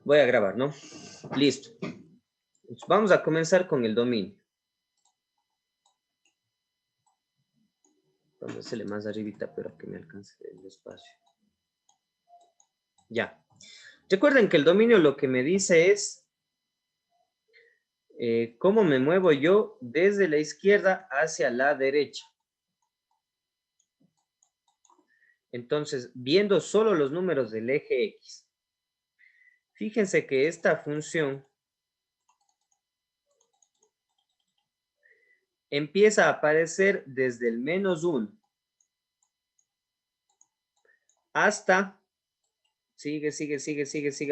Voy a grabar, ¿no? Listo. Vamos a comenzar con el dominio. Vamos a hacerle más arribita, pero que me alcance el espacio. Ya. Recuerden que el dominio lo que me dice es cómo me muevo yo desde la izquierda hacia la derecha. Entonces, viendo solo los números del eje X. Fíjense que esta función empieza a aparecer desde el -1 hasta, sigue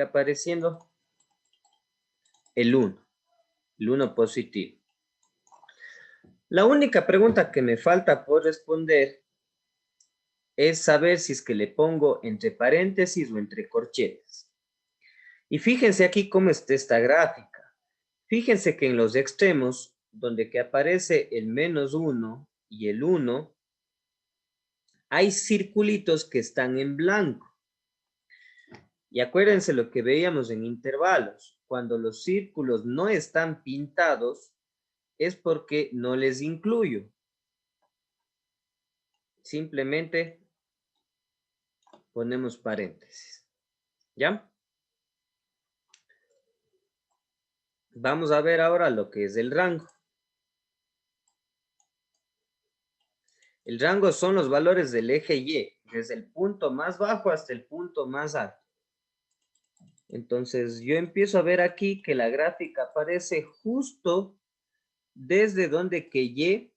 apareciendo el 1 positivo. La única pregunta que me falta por responder es saber si es que le pongo entre paréntesis o entre corchetes. Y fíjense aquí cómo está esta gráfica. Fíjense que en los extremos, donde que aparece el -1 y el 1, hay circulitos que están en blanco. Y acuérdense lo que veíamos en intervalos. Cuando los círculos no están pintados, es porque no les incluyo. Simplemente ponemos paréntesis. ¿Ya? Vamos a ver ahora lo que es el rango. El rango son los valores del eje Y, desde el punto más bajo hasta el punto más alto. Entonces, yo empiezo a ver aquí que la gráfica aparece justo desde donde que Y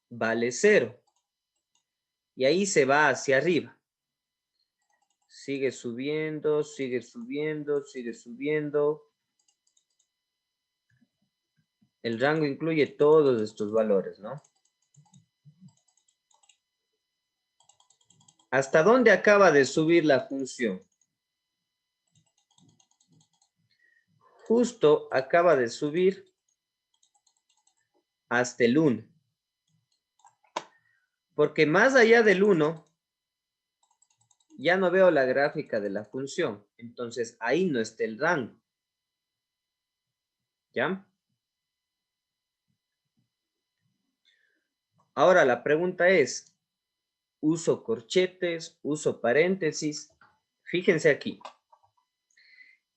vale 0. Y ahí se va hacia arriba. Sigue subiendo, sigue subiendo, sigue subiendo. El rango incluye todos estos valores, ¿no? ¿Hasta dónde acaba de subir la función? Justo acaba de subir hasta el 1. Porque más allá del 1, ya no veo la gráfica de la función. Entonces, ahí no está el rango. ¿Ya? Ahora, la pregunta es, ¿uso corchetes? ¿Uso paréntesis? Fíjense aquí.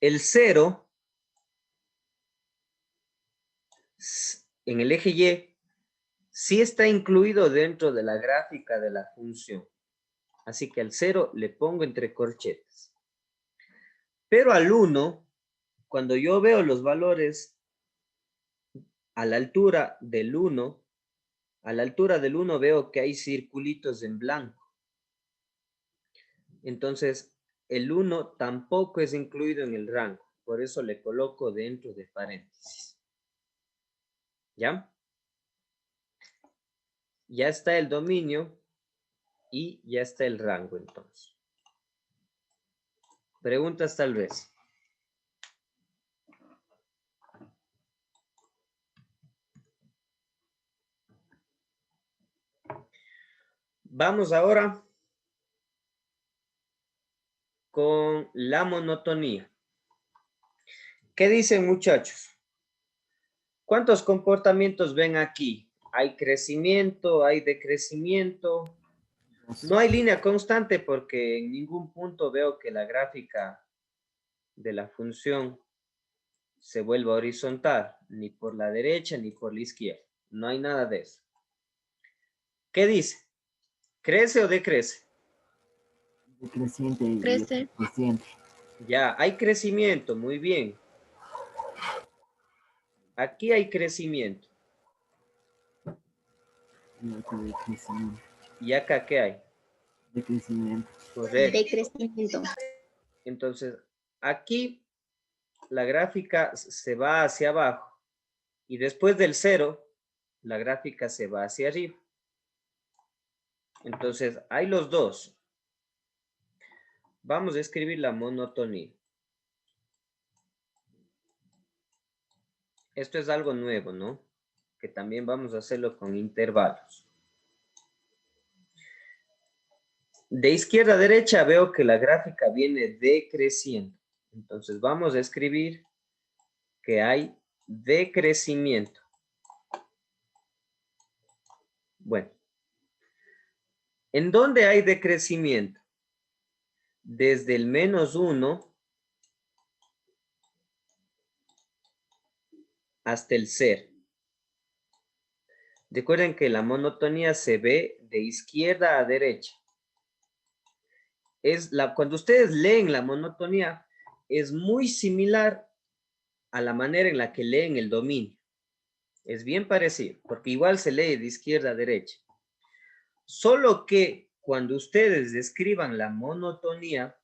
El 0, en el eje Y, sí está incluido dentro de la gráfica de la función. Así que al 0 le pongo entre corchetes. Pero al 1, cuando yo veo los valores a la altura del 1, veo que hay circulitos en blanco. Entonces, el 1 tampoco es incluido en el rango. Por eso le coloco dentro de paréntesis. ¿Ya? Ya está el dominio y ya está el rango entonces. Preguntas tal vez. Vamos ahora con la monotonía. ¿Qué dicen, muchachos? ¿Cuántos comportamientos ven aquí? ¿Hay crecimiento? ¿Hay decrecimiento? No hay línea constante porque en ningún punto veo que la gráfica de la función se vuelva horizontal, ni por la derecha ni por la izquierda. No hay nada de eso. ¿Qué dice? ¿Crece o decrece? Decreciente y Crece. creciente. Ya, hay crecimiento, muy bien. Aquí hay crecimiento. Decrecimiento. ¿Y acá qué hay? Decrecimiento. Correcto. Decrecimiento. Entonces, aquí la gráfica se va hacia abajo y después del 0, la gráfica se va hacia arriba. Entonces, hay los dos. Vamos a escribir la monotonía. Esto es algo nuevo, ¿no? Que también vamos a hacerlo con intervalos. De izquierda a derecha veo que la gráfica viene decreciendo. Entonces vamos a escribir que hay decrecimiento. Bueno, ¿en dónde hay decrecimiento? Desde el -1 hasta el 0. Recuerden que la monotonía se ve de izquierda a derecha. Cuando ustedes leen la monotonía, es muy similar a la manera en la que leen el dominio. Es bien parecido, porque igual se lee de izquierda a derecha. Solo que cuando ustedes escriban la monotonía,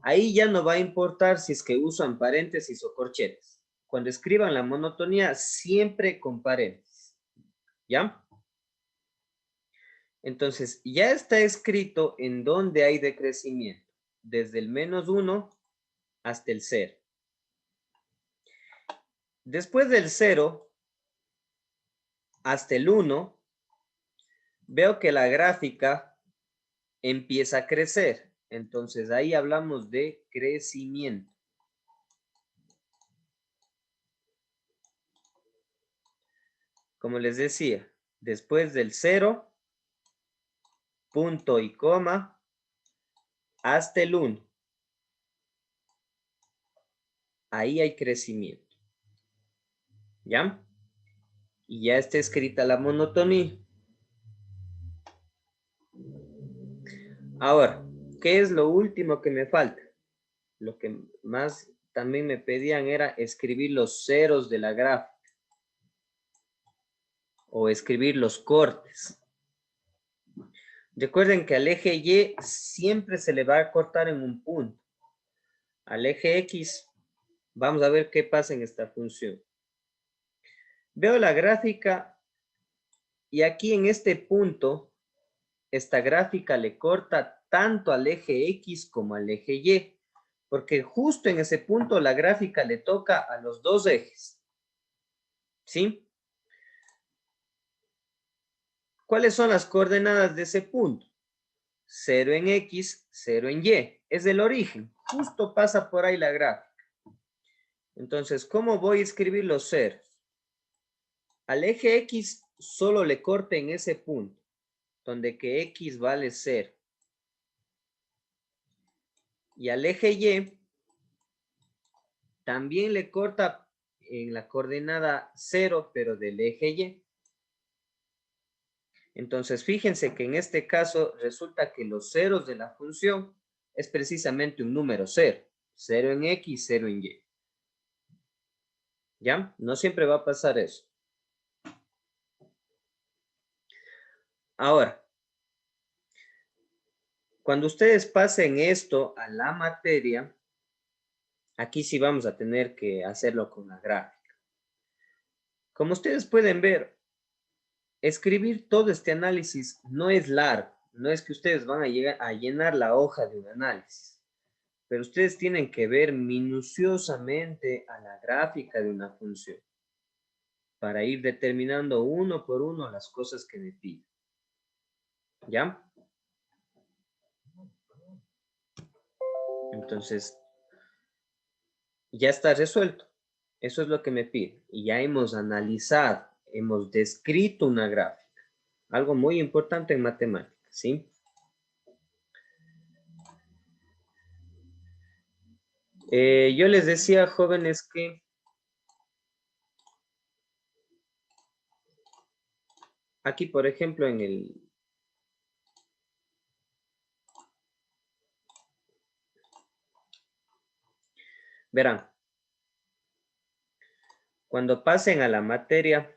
ahí ya no va a importar si es que usan paréntesis o corchetes. Cuando escriban la monotonía, siempre con paréntesis. ¿Ya? Entonces, ya está escrito en dónde hay decrecimiento. Desde el -1 hasta el 0. Después del 0 hasta el 1, veo que la gráfica empieza a crecer. Entonces, ahí hablamos de crecimiento. Como les decía, después del 0, punto y coma, hasta el 1. Ahí hay crecimiento. ¿Ya? Y ya está escrita la monotonía. Ahora, ¿qué es lo último que me falta? Lo que más también me pedían era escribir los ceros de la gráfica. O escribir los cortes. Recuerden que al eje Y siempre se le va a cortar en un punto. Al eje X, vamos a ver qué pasa en esta función. Veo la gráfica y aquí en este punto, esta gráfica le corta tanto al eje X como al eje Y, porque justo en ese punto la gráfica le toca a los dos ejes. ¿Sí? ¿Cuáles son las coordenadas de ese punto? 0 en X, 0 en Y. Es el origen. Justo pasa por ahí la gráfica. Entonces, ¿cómo voy a escribir los ceros? Al eje X solo le corte en ese punto, donde que X vale 0. Y al eje Y también le corta en la coordenada 0, pero del eje Y. Entonces, fíjense que en este caso resulta que los ceros de la función es precisamente un número 0. 0 en X, 0 en Y. ¿Ya? No siempre va a pasar eso. Ahora, cuando ustedes pasen esto a la materia, aquí sí vamos a tener que hacerlo con la gráfica. Como ustedes pueden ver, escribir todo este análisis no es largo. No es que ustedes van a llegar a llenar la hoja de un análisis. Pero ustedes tienen que ver minuciosamente a la gráfica de una función para ir determinando uno por uno las cosas que me piden. ¿Ya? Entonces, ya está resuelto. Eso es lo que me pide. Y ya hemos analizado, hemos descrito una gráfica. Algo muy importante en matemáticas, ¿sí? Yo les decía, jóvenes, que aquí, por ejemplo, en el... Verán, cuando pasen a la materia,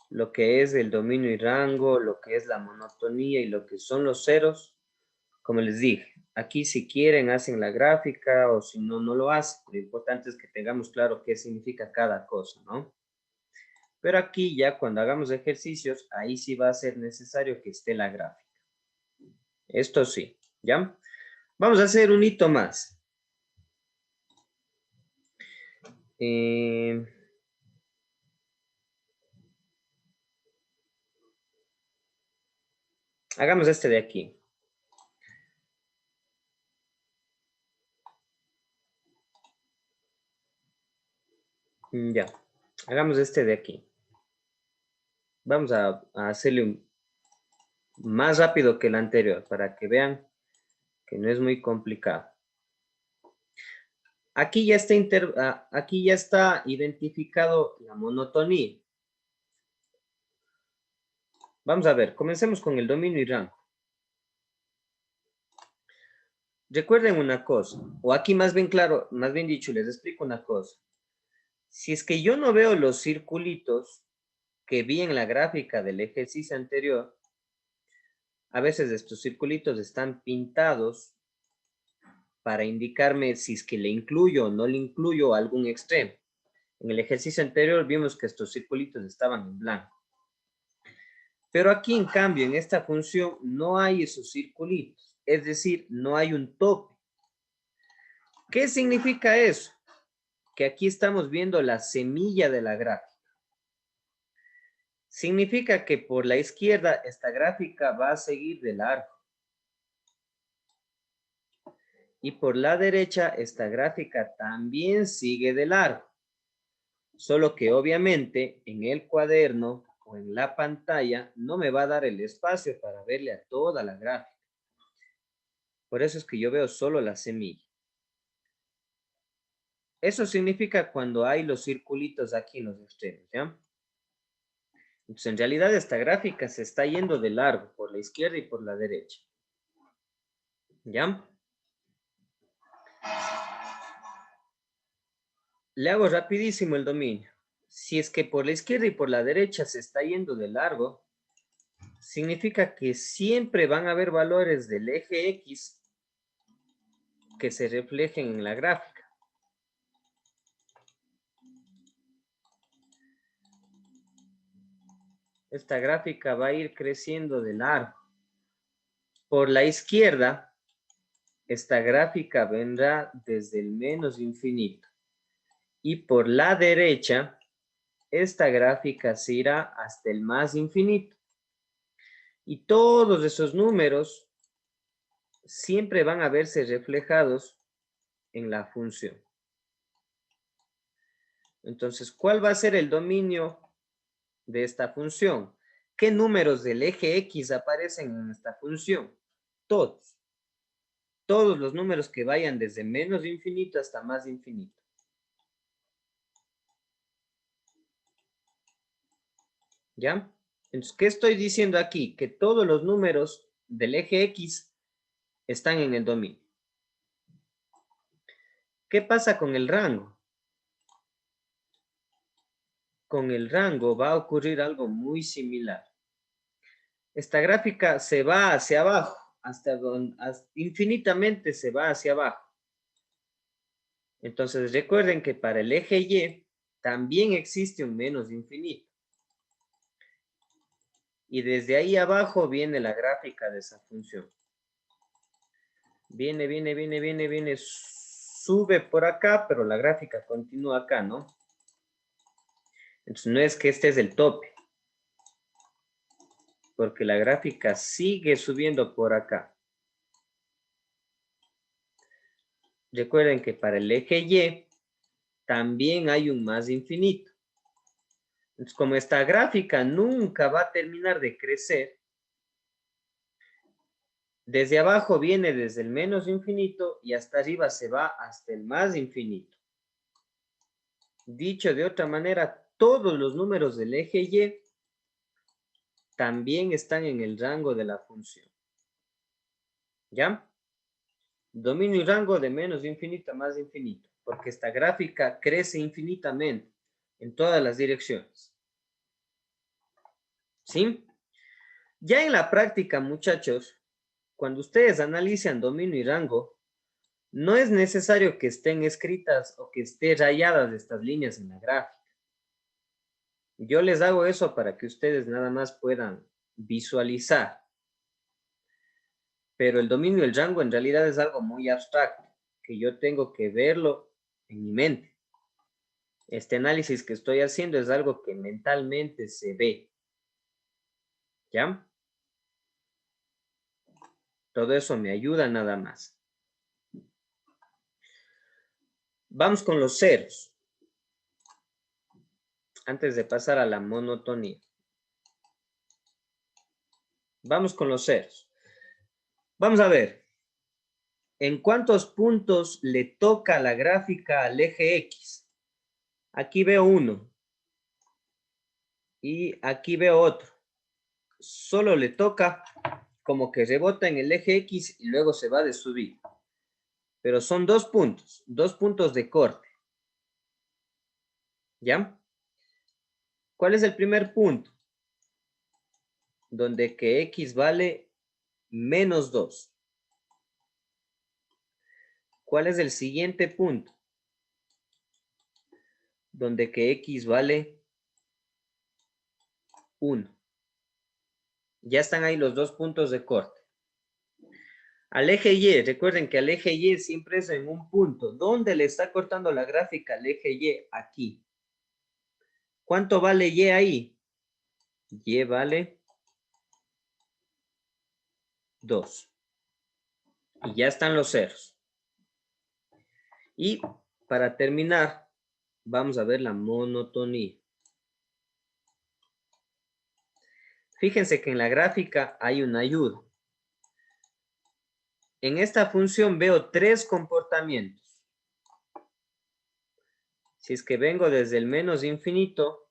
lo que es el dominio y rango, lo que es la monotonía y lo que son los ceros, como les dije, aquí si quieren hacen la gráfica o si no, no lo hacen. Lo importante es que tengamos claro qué significa cada cosa, ¿no? Pero aquí ya cuando hagamos ejercicios, ahí sí va a ser necesario que esté la gráfica. Esto sí, ¿ya? Vamos a hacer un hito más. Hagamos este de aquí. Ya, hagamos este de aquí. Vamos a hacerle más rápido que el anterior para que vean que no es muy complicado. Aquí ya está, aquí ya está identificado la monotonía. Vamos a ver, comencemos con el dominio y rango. Recuerden una cosa, o aquí más bien claro, más bien dicho, les explico una cosa. Si es que yo no veo los circulitos que vi en la gráfica del ejercicio anterior, a veces estos circulitos están pintados para indicarme si es que le incluyo o no le incluyo algún extremo. En el ejercicio anterior vimos que estos circulitos estaban en blanco. Pero aquí, en cambio, en esta función no hay esos circulitos. Es decir, no hay un tope. ¿Qué significa eso? Que aquí estamos viendo la semilla de la gráfica. Significa que por la izquierda esta gráfica va a seguir de largo. Y por la derecha esta gráfica también sigue de largo. Solo que obviamente en el cuaderno o en la pantalla no me va a dar el espacio para verle a toda la gráfica. Por eso es que yo veo solo la semilla. Eso significa cuando hay los circulitos aquí en los extremos, ¿ya? Entonces, en realidad esta gráfica se está yendo de largo por la izquierda y por la derecha. ¿Ya? Le hago rapidísimo el dominio. Si es que por la izquierda y por la derecha se está yendo de largo, significa que siempre van a haber valores del eje X que se reflejen en la gráfica. Esta gráfica va a ir creciendo de largo. Por la izquierda, esta gráfica vendrá desde el menos infinito. Y por la derecha, esta gráfica se irá hasta el más infinito. Y todos esos números siempre van a verse reflejados en la función. Entonces, ¿cuál va a ser el dominio de esta función? ¿Qué números del eje X aparecen en esta función? Todos. Todos los números que vayan desde menos infinito hasta más infinito. ¿Ya? Entonces, ¿qué estoy diciendo aquí? Que todos los números del eje X están en el dominio. ¿Qué pasa con el rango? Con el rango va a ocurrir algo muy similar. Esta gráfica se va hacia abajo, infinitamente se va hacia abajo. Entonces recuerden que para el eje Y también existe un menos infinito. Y desde ahí abajo viene la gráfica de esa función. Viene, sube por acá, pero la gráfica continúa acá, ¿no? Entonces no es que este es el tope, porque la gráfica sigue subiendo por acá. Recuerden que para el eje Y también hay un más infinito. Entonces, como esta gráfica nunca va a terminar de crecer, desde abajo viene desde el menos infinito y hasta arriba se va hasta el más infinito. Dicho de otra manera, todos los números del eje Y también están en el rango de la función. ¿Ya? Dominio y rango de menos infinito a más infinito, porque esta gráfica crece infinitamente en todas las direcciones. ¿Sí? Ya en la práctica, muchachos, cuando ustedes analizan dominio y rango, no es necesario que estén escritas o que estén rayadas estas líneas en la gráfica. Yo les hago eso para que ustedes nada más puedan visualizar. Pero el dominio y el rango en realidad es algo muy abstracto, que yo tengo que verlo en mi mente. Este análisis que estoy haciendo es algo que mentalmente se ve. ¿Ya? Todo eso me ayuda nada más. Vamos con los ceros. antes de pasar a la monotonía. Vamos con los ceros. Vamos a ver. ¿En cuántos puntos le toca la gráfica al eje X? Aquí veo uno. Y aquí veo otro. Solo le toca como que rebota en el eje X y luego se va de subida. Pero son dos puntos de corte. ¿Ya? ¿Cuál es el primer punto? Donde que X vale menos 2. ¿Cuál es el siguiente punto? Donde que X vale 1. Ya están ahí los dos puntos de corte. Al eje Y, recuerden que al eje Y siempre es en un punto. ¿Dónde le está cortando la gráfica al eje Y? Aquí. ¿Cuánto vale Y ahí? Y vale 2. Y ya están los ceros. Y para terminar, vamos a ver la monotonía. Fíjense que en la gráfica hay una ayuda. En esta función veo tres comportamientos. Si es que vengo desde el menos infinito,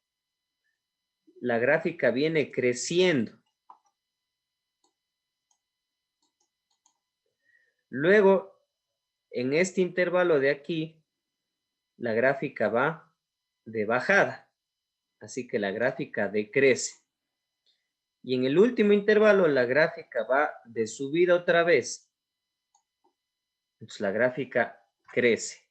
la gráfica viene creciendo. Luego, en este intervalo de aquí, la gráfica va de bajada. Así que la gráfica decrece. Y en el último intervalo, la gráfica va de subida otra vez. Entonces, la gráfica crece.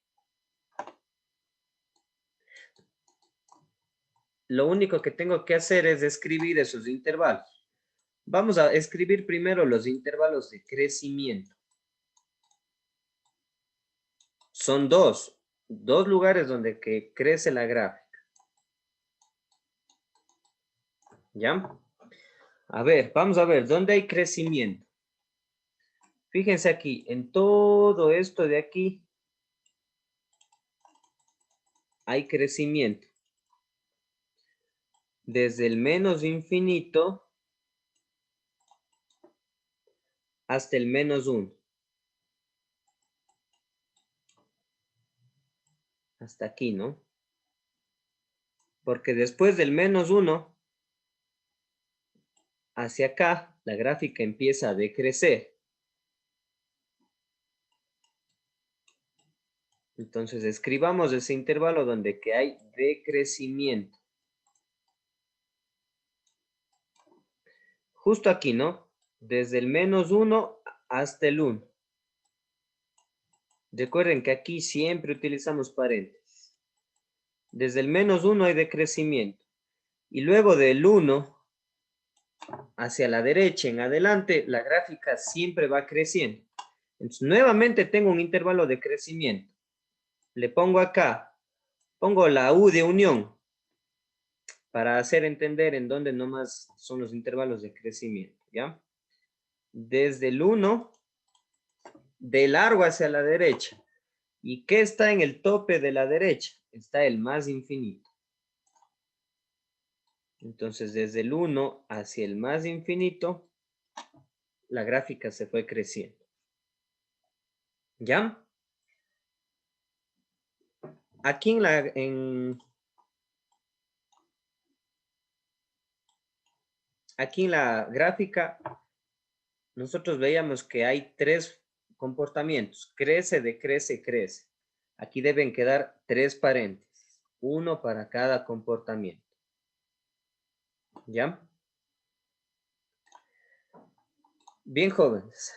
Lo único que tengo que hacer es escribir esos intervalos. Vamos a escribir primero los intervalos de crecimiento. Son dos lugares donde que crece la gráfica. ¿Ya? A ver, vamos a ver, ¿dónde hay crecimiento? Fíjense aquí, en todo esto de aquí hay crecimiento. Desde el menos infinito hasta el menos 1. Hasta aquí, ¿no? Porque después del menos 1 hacia acá, la gráfica empieza a decrecer. Entonces, escribamos ese intervalo donde que hay decrecimiento. Justo aquí, ¿no? Desde el menos 1 hasta el 1. Recuerden que aquí siempre utilizamos paréntesis. Desde el menos 1 hay decrecimiento. Y luego del 1 hacia la derecha en adelante, la gráfica siempre va creciendo. Entonces, nuevamente tengo un intervalo de crecimiento. Le pongo acá, pongo la U de unión para hacer entender en dónde nomás son los intervalos de crecimiento, ¿ya? Desde el 1, de largo hacia la derecha. ¿Y qué está en el tope de la derecha? Está el más infinito. Entonces, desde el 1 hacia el más infinito, la gráfica se fue creciendo. ¿Ya? Aquí aquí en la gráfica, nosotros veíamos que hay tres comportamientos. Crece, decrece, crece. Aquí deben quedar tres paréntesis. Uno para cada comportamiento. ¿Ya? Bien, jóvenes.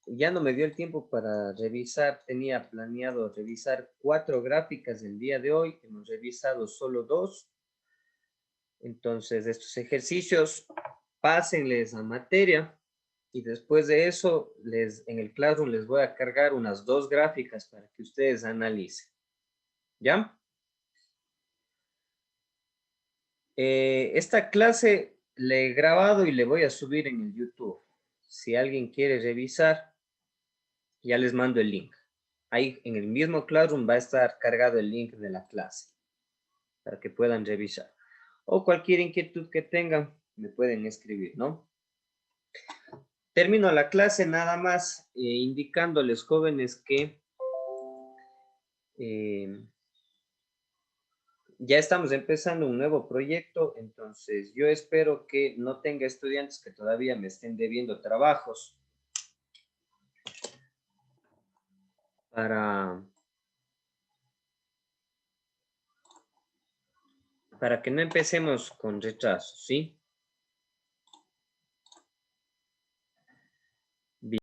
Ya no me dio el tiempo para revisar. Tenía planeado revisar 4 gráficas el día de hoy. Hemos revisado solo 2. Entonces, estos ejercicios, pásenles a materia. Y después de eso, en el Classroom les voy a cargar unas 2 gráficas para que ustedes analicen. ¿Ya? Esta clase le he grabado y le voy a subir en el YouTube. Si alguien quiere revisar, ya les mando el link. Ahí en el mismo Classroom va a estar cargado el link de la clase. para que puedan revisar. O cualquier inquietud que tengan, me pueden escribir, ¿no? Termino la clase nada más indicándoles, jóvenes, que ya estamos empezando un nuevo proyecto, entonces yo espero que no tenga estudiantes que todavía me estén debiendo trabajos para que no empecemos con retrasos, ¿sí?